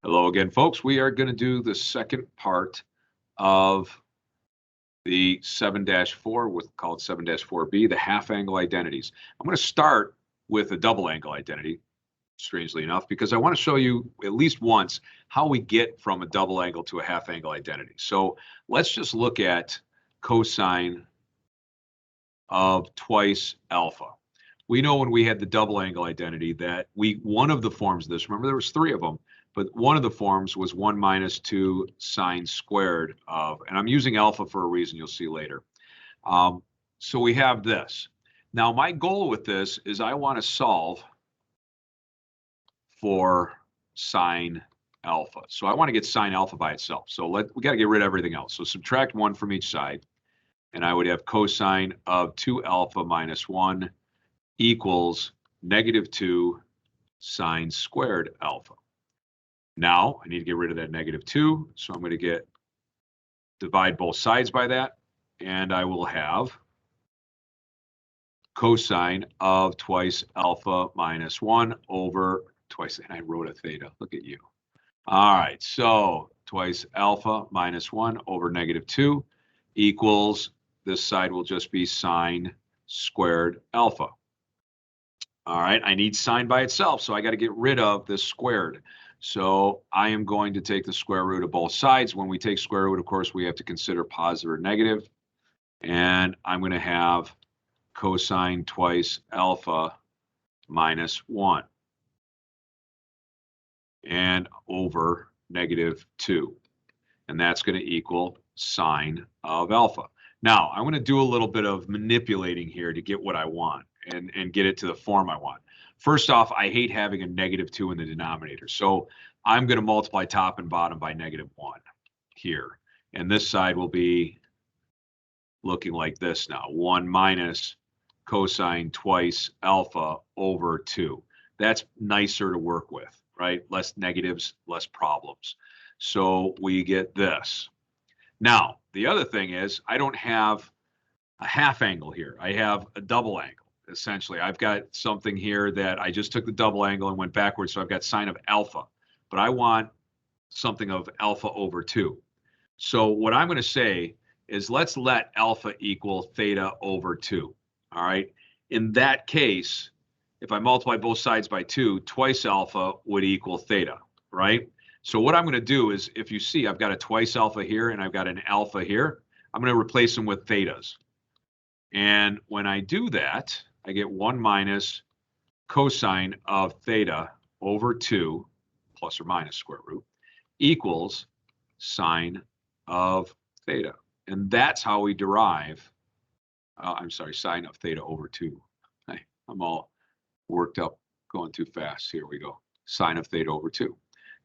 Hello again, folks. We are going to do the second part of the 7-4, with called 7-4B, the half angle identities. I'm going to start with a double angle identity, strangely enough, because I want to show you at least once how we get from a double angle to a half angle identity. So let's just look at cosine of twice alpha. We know when we had the double angle identity that one of the forms of this, remember there was three of them, but one of the forms was 1 minus 2 sine squared of, and I'm using alpha for a reason you'll see later. So we have this. Now my goal with this is I want to solve for sine alpha. So I want to get sine alpha by itself. So we got to get rid of everything else. So subtract 1 from each side, and I would have cosine of 2 alpha minus 1 equals -2 sine squared alpha. Now I need to get rid of that -2, so I'm going to divide both sides by that, and I will have cosine of twice alpha minus 1 over twice, and I wrote a theta. Look at you. All right, so twice alpha minus 1 over -2 equals, this side will just be sine squared alpha. All right, I need sine by itself, so I got to get rid of this squared. So I am going to take the square root of both sides. When we take square root, of course, we have to consider positive or negative. And I'm going to have cosine twice alpha minus 1 and over -2. And that's going to equal sine of alpha. Now, I'm going to do a little bit of manipulating here to get what I want and get it to the form I want. First off, I hate having a -2 in the denominator. So I'm going to multiply top and bottom by -1 here. And this side will be looking like this now. 1 minus cosine twice alpha over 2. That's nicer to work with, right? Less negatives, less problems. So we get this. Now, the other thing is I don't have a half angle here. I have a double angle. Essentially, I've got something here that I just took the double angle and went backwards, so I've got sine of alpha, but I want something of alpha over 2. So what I'm going to say is let's let alpha equal theta over 2. All right. In that case, if I multiply both sides by 2, twice alpha would equal theta, right? So what I'm going to do is, if you see, I've got a twice alpha here and I've got an alpha here. I'm going to replace them with thetas. And when I do that, I get 1 minus cosine of theta over 2, plus or minus square root, equals sine of theta. And that's how we derive, sine of theta over 2. I'm all worked up, going too fast. Here we go. Sine of theta over 2.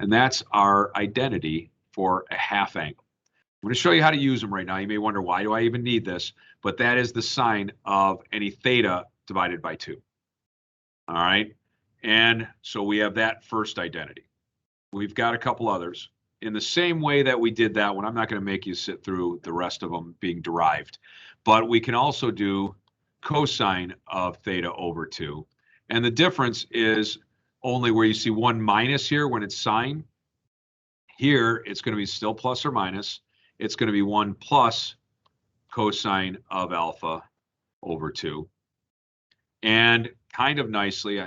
And that's our identity for a half angle. I'm going to show you how to use them right now. You may wonder, why do I even need this? But that is the sine of any theta divided by 2. All right. And so we have that first identity. We've got a couple others. In the same way that we did that one, I'm not going to make you sit through the rest of them being derived. But we can also do cosine of theta over 2. And the difference is only where you see 1 minus here when it's sine. Here, it's going to be still plus or minus. It's going to be 1 plus cosine of alpha over 2. And kind of nicely, I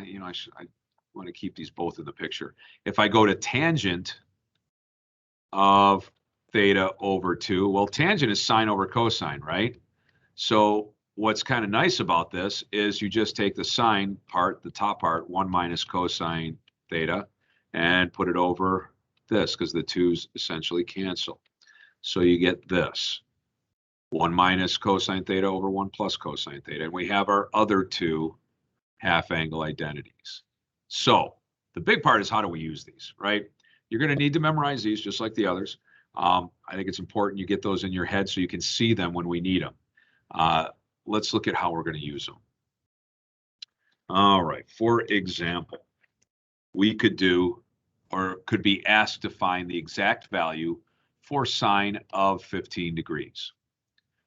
want to keep these both in the picture. If I go to tangent of theta over 2, well, tangent is sine over cosine, right? So what's kind of nice about this is you just take the sine part, the top part, 1 minus cosine theta, and put it over this, because the 2's essentially cancel. So you get this, 1 minus cosine theta over 1 plus cosine theta. And we have our other two half angle identities. So the big part is, how do we use these, right? You're going to need to memorize these just like the others. I think it's important you get those in your head so you can see them when we need them. Let's look at how we're going to use them. All right, for example, we could do, or could be asked to find the exact value for sine of 15 degrees.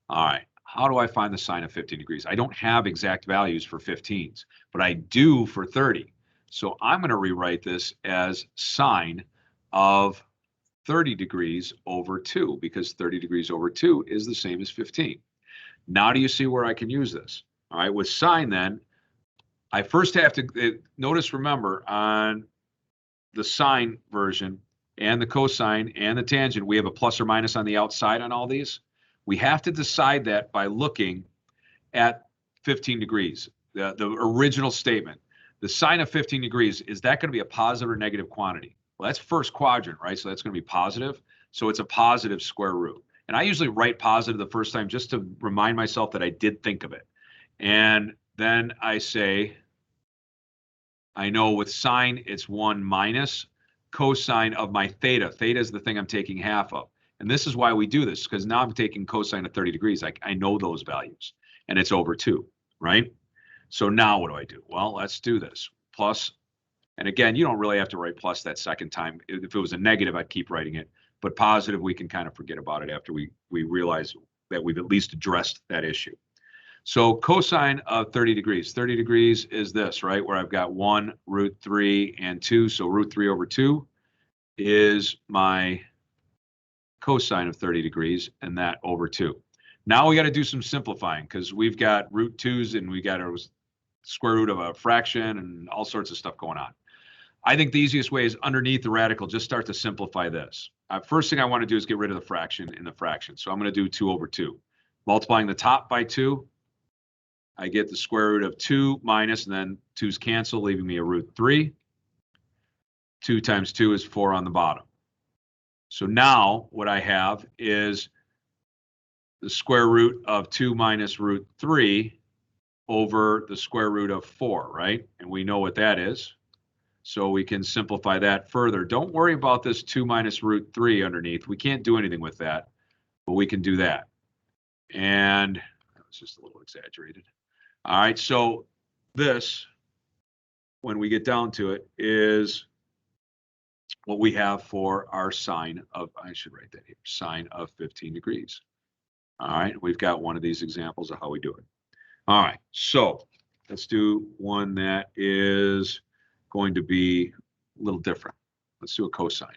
All right, how do I find the sine of 15 degrees? I don't have exact values for 15s, but I do for 30. So I'm going to rewrite this as sine of 30 degrees over 2, because 30 degrees over 2 is the same as 15. Now do you see where I can use this? All right, with sine then, I first have to notice, remember, on the sine version and the cosine and the tangent, we have a plus or minus on the outside on all these. We have to decide that by looking at 15 degrees, the original statement. The sine of 15 degrees, is that going to be a positive or negative quantity? Well, that's first quadrant, right? So that's going to be positive. So it's a positive square root. And I usually write positive the first time just to remind myself that I did think of it. And then I say, I know with sine, it's 1 minus cosine of my theta. Theta is the thing I'm taking half of. And this is why we do this, because now I'm taking cosine of 30 degrees. I know those values, and it's over 2, right? So now what do I do? Well, let's do this. Plus, and again, you don't really have to write plus that second time. If it was a negative, I'd keep writing it. But positive, we can kind of forget about it after we realize that we've at least addressed that issue. So cosine of 30 degrees. 30 degrees is this, right? Where I've got 1, root 3, and 2. So root 3 over 2 is my cosine of 30 degrees, and that over 2. Now we got to do some simplifying, because we've got root 2's and we got a square root of a fraction and all sorts of stuff going on. I think the easiest way is underneath the radical, just start to simplify this. First thing I want to do is get rid of the fraction in the fraction. So I'm going to do 2 over 2. Multiplying the top by 2, I get the square root of 2 minus, and then 2's cancel, leaving me a root 3. 2 times 2 is 4 on the bottom. So now what I have is the square root of 2 minus root 3 over the square root of 4, right? And we know what that is. So we can simplify that further. Don't worry about this 2 minus root 3 underneath. We can't do anything with that, but we can do that. And it's just a little exaggerated. All right, so this, when we get down to it, is what we have for our sine of, I should write that here, sine of 15 degrees. All right, we've got one of these examples of how we do it. All right, so let's do one that is going to be a little different. Let's do a cosine.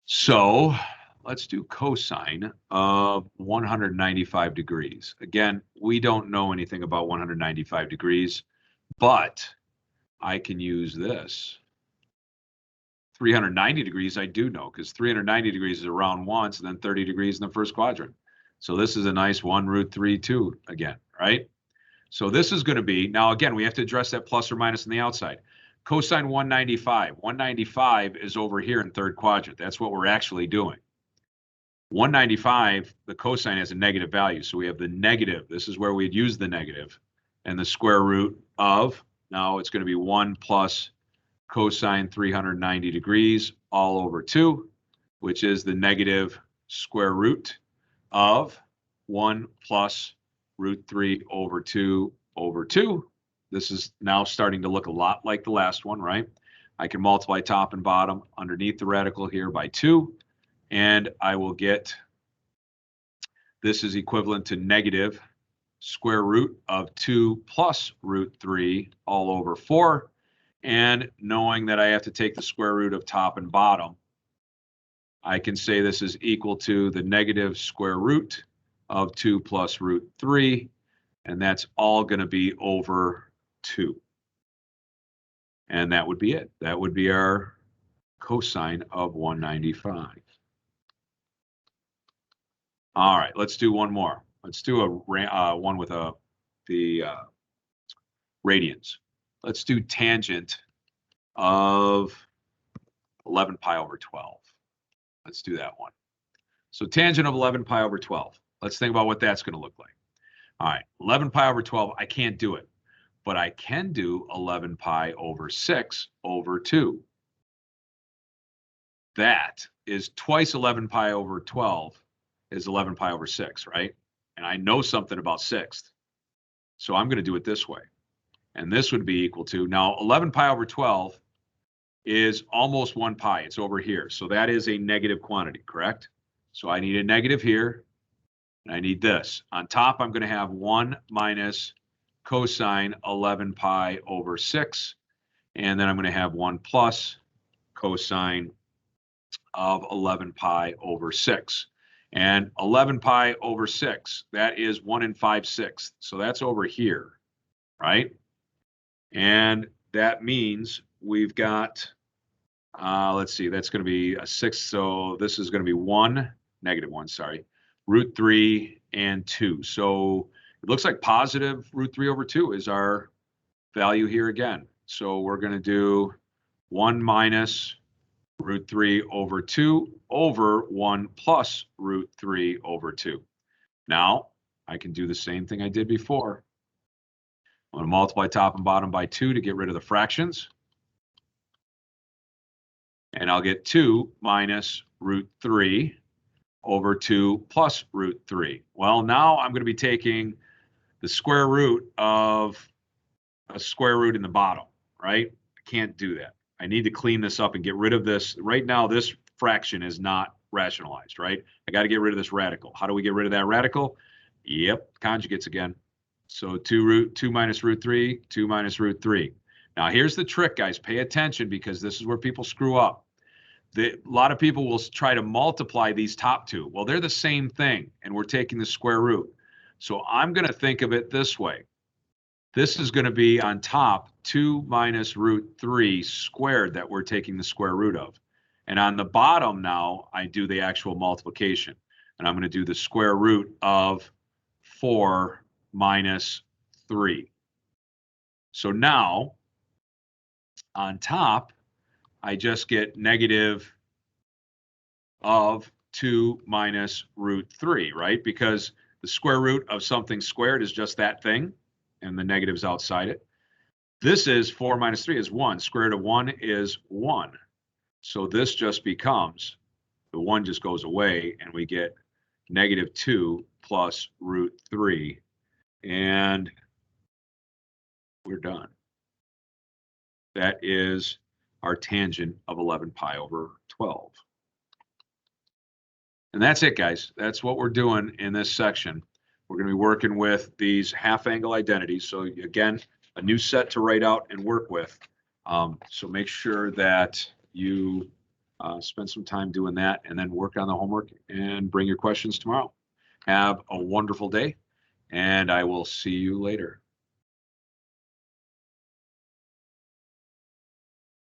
So let's do cosine of 195 degrees. Again, we don't know anything about 195 degrees, but I can use this. 390 degrees, I do know, because 390 degrees is around once, and then 30 degrees in the first quadrant. So this is a nice 1 root 3, 2 again, right? So this is going to be, now again, we have to address that plus or minus on the outside. Cosine 195. 195 is over here in third quadrant. That's what we're actually doing. 195, the cosine has a negative value. So we have the negative. This is where we'd use the negative. And the square root of, now it's going to be 1 plus cosine 390 degrees all over 2, which is the negative square root of 1 plus root 3 over 2 over 2. This is now starting to look a lot like the last one, right? I can multiply top and bottom underneath the radical here by 2, and I will get, this is equivalent to negative square root of 2 plus root 3 all over 4. And knowing that I have to take the square root of top and bottom, I can say this is equal to the negative square root of 2 plus root 3, and that's all going to be over 2. And that would be it. That would be our cosine of 195. All right, let's do one more. Let's do a one with the radians. Let's do tangent of 11 pi over 12. Let's do that one. So tangent of 11 pi over 12. Let's think about what that's going to look like. All right, 11 pi over 12, I can't do it. But I can do 11 pi over 6 over 2. That is twice 11 pi over 12 is 11 pi over 6, right? And I know something about sixth. So I'm going to do it this way. And this would be equal to, now 11 pi over 12 is almost 1 pi. It's over here. So that is a negative quantity, correct? So I need a negative here. And I need this. On top, I'm going to have 1 minus cosine 11 pi over 6. And then I'm going to have 1 plus cosine of 11 pi over 6. And 11 pi over 6, that is 1 5/6. So that's over here, right? And that means we've got, let's see, that's going to be a 6. So this is going to be 1, -1, sorry, root 3 and 2. So it looks like positive root 3 over 2 is our value here again. So we're going to do 1 minus root 3 over 2 over 1 plus root 3 over 2. Now, I can do the same thing I did before. I'm going to multiply top and bottom by 2 to get rid of the fractions. And I'll get 2 minus root 3 over 2 plus root 3. Well, now I'm going to be taking the square root of a square root in the bottom, right? I can't do that. I need to clean this up and get rid of this. Right now, this fraction is not rationalized, right? I got to get rid of this radical. How do we get rid of that radical? Yep, conjugates again. So 2 minus root 3, 2 minus root 3. Now, here's the trick, guys. Pay attention because this is where people screw up. A lot of people will try to multiply these top two. Well, they're the same thing, and we're taking the square root. So I'm going to think of it this way. This is going to be on top 2 minus root 3 squared that we're taking the square root of. And on the bottom now, I do the actual multiplication. And I'm going to do the square root of 4 minus 3. So now, on top, I just get negative of 2 minus root 3, right? Because the square root of something squared is just that thing, and the negative's outside it. This is 4 minus 3 is 1. Square root of 1 is 1. So this just becomes, the 1 just goes away, and we get negative 2 plus root 3. And we're done. That is our tangent of 11 pi over 12. And that's it, guys. That's what we're doing in this section. We're going to be working with these half-angle identities. So again, a new set to write out and work with. So make sure that you spend some time doing that and then work on the homework and bring your questions tomorrow. Have a wonderful day, and I will see you later.